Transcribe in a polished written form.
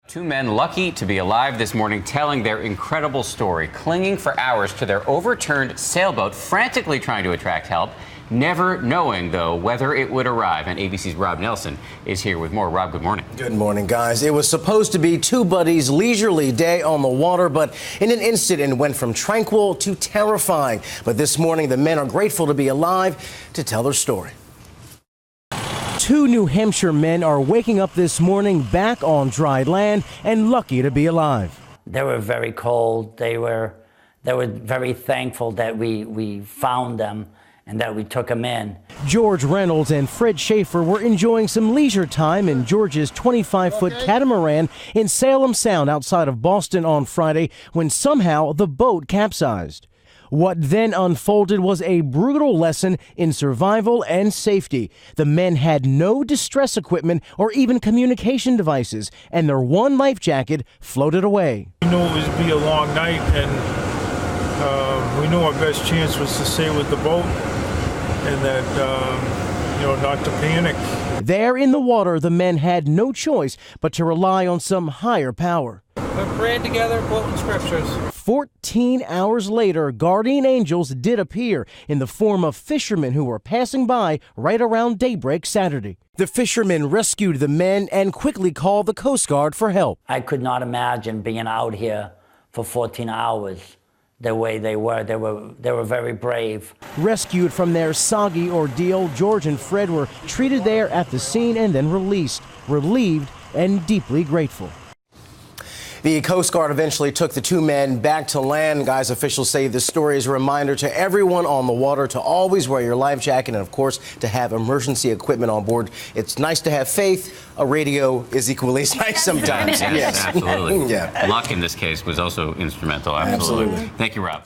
Two men lucky to be alive this morning telling their incredible story, clinging for hours to their overturned sailboat, frantically trying to attract help, never knowing, though, whether it would arrive. And ABC's Rob Nelson is here with more. Rob, good morning. Good morning, guys. It was supposed to be two buddies' leisurely day on the water, but in an instant it went from tranquil to terrifying. But this morning, the men are grateful to be alive to tell their story. Two New Hampshire men are waking up this morning back on dry land and lucky to be alive. They were very cold. They were very thankful that we found them and that we took them in. George Reynolds and Fred Schaefer were enjoying some leisure time in George's 25-foot catamaran in Salem Sound outside of Boston on Friday when somehow the boat capsized. What then unfolded was a brutal lesson in survival and safety. The men had no distress equipment or even communication devices, and their one life jacket floated away. We knew it would be a long night, and we knew our best chance was to stay with the boat and that, not to panic. There in the water, the men had no choice but to rely on some higher power. We prayed together, quoting scriptures. 14 hours later, guardian angels did appear in the form of fishermen who were passing by right around daybreak Saturday. The fishermen rescued the men and quickly called the Coast Guard for help. I could not imagine being out here for 14 hours the way they were. They were very brave. Rescued from their soggy ordeal, George and Fred were treated there at the scene and then released, relieved and deeply grateful. The Coast Guard eventually took the two men back to land. Guys, officials say this story is a reminder to everyone on the water to always wear your life jacket and, of course, to have emergency equipment on board. It's nice to have faith. A radio is equally as nice sometimes. Yes, absolutely. Yeah. Luck in this case was also instrumental. Absolutely. Thank you, Rob.